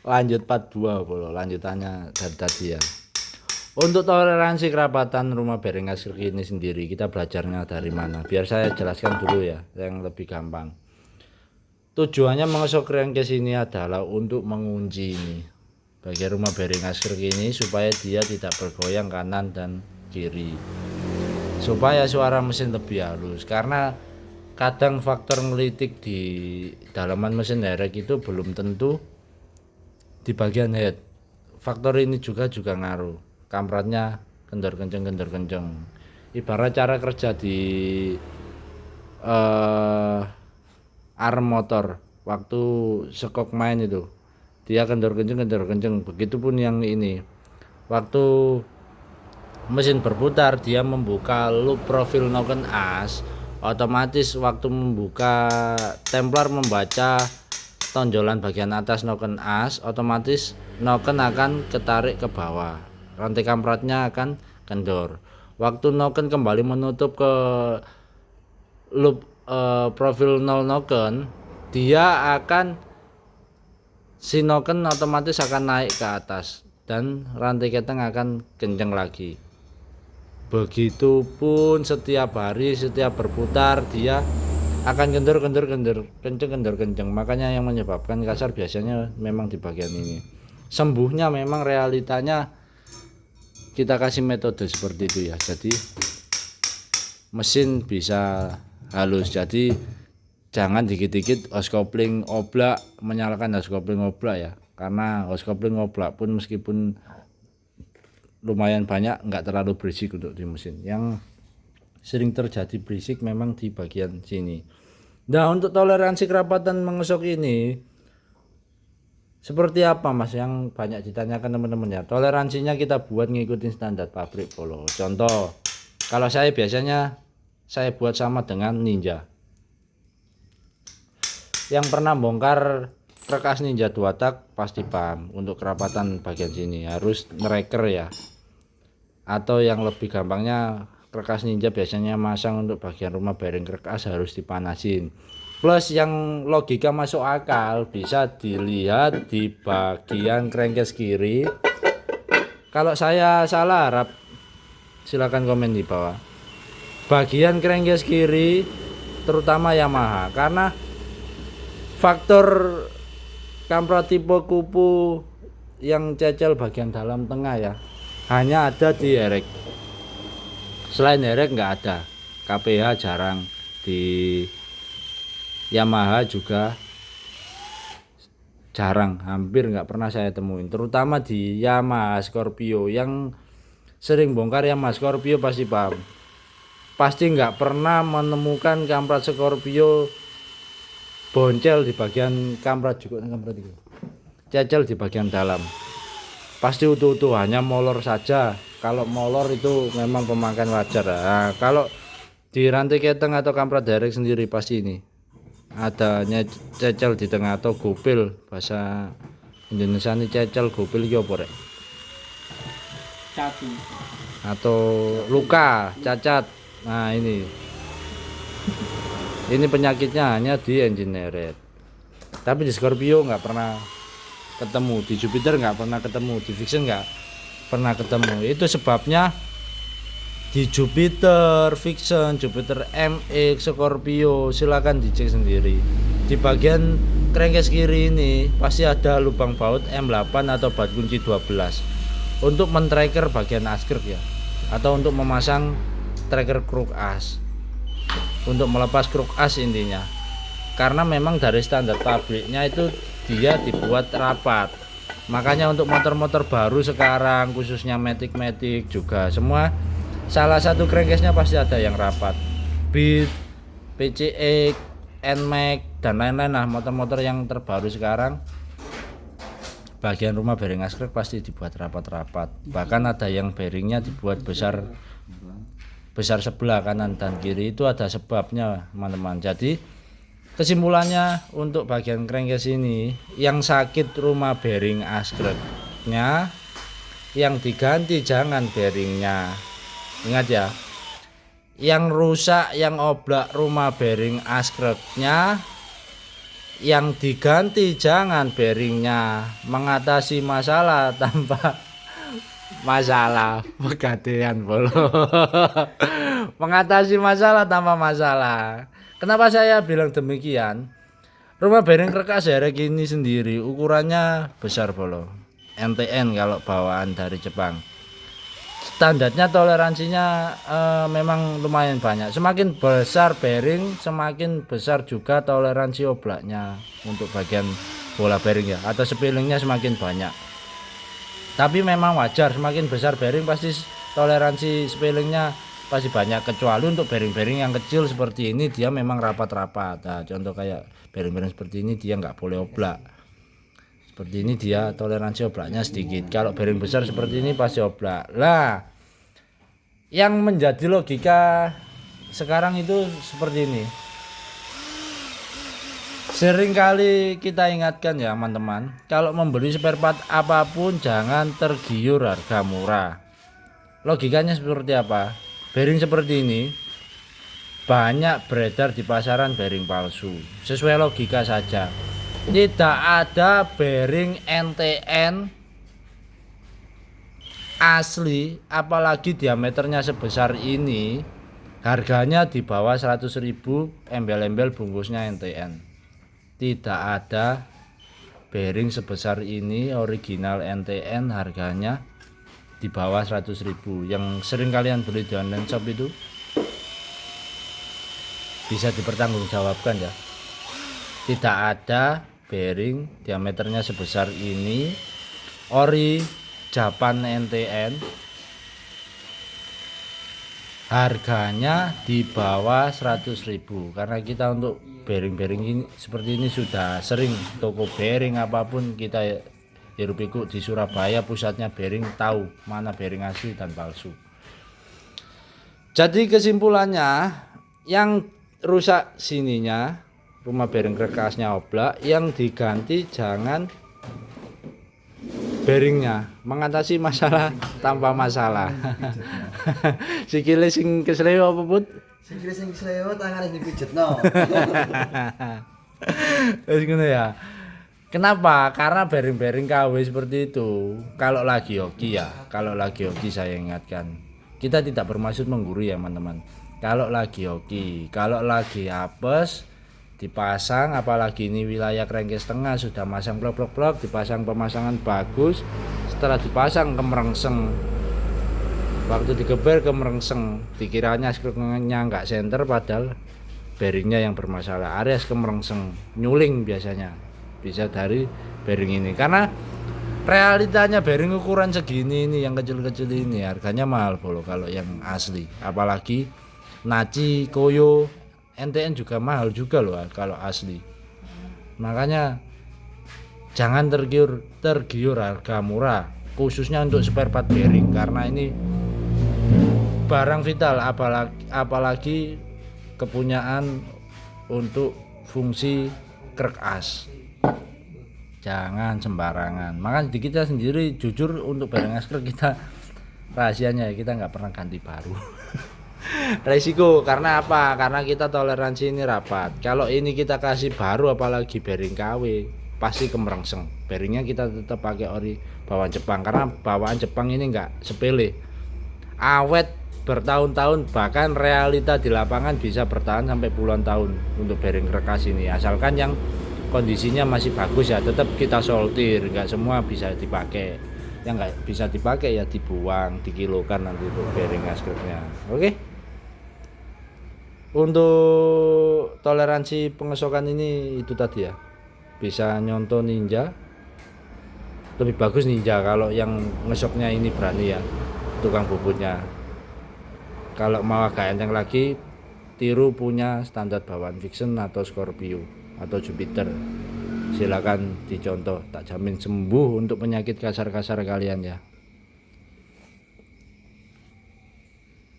Lanjut part 2 bolo, lanjutannya dari tadi ya. Untuk toleransi kerapatan rumah bearing askrek ini sendiri, kita belajarnya dari mana? Biar saya jelaskan dulu ya, yang lebih gampang. Tujuannya mengesok crankcase ini adalah untuk mengunci ini bagian rumah bearing askrek ini supaya dia tidak bergoyang kanan dan kiri, supaya suara mesin lebih halus. Karena kadang faktor ngelitik di dalaman mesin derek itu belum tentu di bagian head. Faktor ini juga ngaruh. Kampratnya kendor kenceng. Ibarat cara kerja di arm motor waktu sekok main itu, dia kendor kenceng. Begitupun yang ini, waktu mesin berputar dia membuka loop profil noken as, otomatis waktu membuka templar membaca tonjolan bagian atas noken as, otomatis noken akan ketarik ke bawah, rantai kampratnya akan kendor. Waktu noken kembali menutup ke loop profil 0 noken, dia akan si noken otomatis akan naik ke atas dan rantai keteng akan kenceng lagi. Begitupun setiap hari, setiap berputar dia akan kendor kenceng. Makanya yang menyebabkan kasar biasanya memang di bagian ini. Sembuhnya memang realitanya kita kasih metode seperti itu ya. Jadi mesin bisa halus. Jadi jangan dikit-dikit hose coupling oblak, menyalakan hose coupling oblak ya. Karena hose coupling oblak pun meskipun lumayan banyak nggak terlalu berisik untuk di mesin. Yang sering terjadi berisik memang di bagian sini. Nah, untuk toleransi kerapatan mengesok ini seperti apa Mas, yang banyak ditanyakan teman-teman ya. Toleransinya kita buat ngikutin standar pabrik polo. Contoh, kalau saya biasanya saya buat sama dengan Ninja. Yang pernah bongkar Rekas Ninja 2 tak pasti paham, untuk kerapatan bagian sini harus ngereker ya. Atau yang lebih gampangnya, Rekas Ninja biasanya masang untuk bagian rumah bearing Rekas harus dipanasin. Plus yang logika masuk akal bisa dilihat di bagian crankcase kiri. Kalau saya salah harap silakan komen di bawah. Bagian crankcase kiri terutama Yamaha, karena faktor kamprat tipe kupu yang cecel bagian dalam tengah ya, hanya ada di herek. Selain herek nggak ada. KPH jarang, di Yamaha juga jarang, hampir nggak pernah saya temuin. Terutama di Yamaha Scorpio, yang sering bongkar Yamaha Scorpio pasti paham. Pasti nggak pernah menemukan kamprat Scorpio boncel di bagian kamprat juga, cecel di bagian dalam. Pasti utuh-utuh, hanya molor saja. Kalau molor itu memang pemakaian wajar. Nah, kalau di rantai keteng atau kamprat direct sendiri pasti ini adanya cecel di tengah atau gopil, bahasa Indonesia ini cecel gopil iki apa rek? Catu. Atau luka, cacat. Nah, ini penyakitnya hanya di engine neret. Tapi di Scorpio nggak pernah ketemu, di Jupiter nggak pernah ketemu, di Vixen nggak pernah ketemu. Itu sebabnya di Jupiter, Vixen, Jupiter MX, Scorpio silakan dicek sendiri. Di bagian crankcase kiri ini pasti ada lubang baut M8 atau baut kunci 12 untuk men-tracker bagian askrek ya, atau untuk memasang tracker kruk as, untuk melepas kruk as intinya. Karena memang dari standar pabriknya itu dia dibuat rapat. Makanya untuk motor-motor baru sekarang, khususnya Matic juga semua, salah satu crankcase-nya pasti ada yang rapat. Beat, PCX, NMAX dan lain-lain lah, motor-motor yang terbaru sekarang, bagian rumah bearing askrek pasti dibuat rapat-rapat. Bahkan ada yang bearingnya dibuat besar sebelah kanan dan kiri. Itu ada sebabnya teman-teman. Jadi kesimpulannya untuk bagian crankcase ini, yang sakit rumah bearing askreknya, yang diganti jangan bearingnya. Ingat ya, yang rusak, yang oblak rumah bearing askreknya, yang diganti jangan bearingnya, mengatasi masalah tanpa masalah. Pegadean bolo. Mengatasi masalah tanpa masalah. Kenapa saya bilang demikian? Rumah bearing krek ASRX ini sendiri ukurannya besar bolo. NTN kalau bawaan dari Jepang. Standarnya toleransinya memang lumayan banyak. Semakin besar bearing, semakin besar juga toleransi oblaknya untuk bagian bola bearing ya, atau spillingnya semakin banyak. Tapi memang wajar, semakin besar bearing pasti toleransi spillingnya pasti banyak, kecuali untuk bearing-bearing yang kecil seperti ini dia memang rapat-rapat. Nah, contoh kayak bearing-bearing seperti ini dia nggak boleh oblak. Seperti ini dia toleransi oblaknya sedikit. Kalau bearing besar seperti ini pasti oblak. Lah, yang menjadi logika sekarang itu seperti ini. Seringkali kita ingatkan ya teman-teman, kalau membeli spare part apapun jangan tergiur harga murah. Logikanya seperti apa? Bearing seperti ini banyak beredar di pasaran bearing palsu. Sesuai logika saja. Tidak ada bearing NTN asli, apalagi diameternya sebesar ini, harganya di bawah 100.000, embel-embel bungkusnya NTN. Tidak ada bearing sebesar ini original NTN harganya di bawah 100.000. Yang sering kalian beli di online shop itu bisa dipertanggungjawabkan ya. Tidak ada bearing diameternya sebesar ini ori Japan NTN harganya di bawah 100.000. Karena kita untuk bearing-bearing ini seperti ini sudah sering, toko bearing apapun kita hiruk pikuk di Surabaya pusatnya bearing, tahu mana bearing asli dan palsu. Jadi kesimpulannya, yang rusak sininya rumah bearing kerkasnya oblak, yang diganti jangan bearingnya, mengatasi masalah tanpa masalah. Sikile sing kesleo apa put? Sikile sing kesleo tangane dipijetno. Wis ngono ya. Kenapa? Karena bearing-bearing KW seperti itu kalau lagi hoki ya, kalau lagi hoki saya ingatkan, kita tidak bermaksud menggurui ya teman-teman. Kalau lagi hoki, kalau lagi apes dipasang, apalagi ini wilayah Krengkes Tengah sudah masang blok-blok, dipasang pemasangan bagus, setelah dipasang kemerengseng, waktu digeber kemerengseng, dikiranya skrunya nggak senter padahal bearingnya yang bermasalah, areas kemerengseng, nyuling biasanya bisa dari bearing ini. Karena realitanya bearing ukuran segini ini yang kecil-kecil ini harganya mahal bolo kalau yang asli, apalagi Naci, Koyo, NTN juga mahal juga loh kalau asli. Makanya jangan tergiur harga murah, khususnya untuk spare part bearing, karena ini barang vital, apalagi kepunyaan untuk fungsi krek as. Jangan sembarangan. Makanya di kita sendiri jujur untuk bearing as krek kita rahasianya ya, kita nggak pernah ganti baru. Resiko karena apa? Karena kita toleransi ini rapat. Kalau ini kita kasih baru, apalagi bearing KW, pasti kemerengseng. Bearingnya kita tetap pakai ori bawaan Jepang, karena bawaan Jepang ini enggak sepele, awet bertahun-tahun, bahkan realita di lapangan bisa bertahan sampai puluhan tahun untuk bearing kerkas ini, asalkan yang kondisinya masih bagus ya, tetap kita sortir. Enggak semua bisa dipakai, yang enggak bisa dipakai ya dibuang, dikilokan nanti untuk bearing askrepnya. Oke. Untuk toleransi pengesokan ini itu tadi ya, bisa nyontoh Ninja, lebih bagus Ninja kalau yang ngesoknya ini berani ya, tukang bubutnya. Kalau mau agak enteng lagi, tiru punya standar bawaan Vixen atau Scorpio atau Jupiter, silakan dicontoh, tak jamin sembuh untuk penyakit kasar-kasar kalian ya.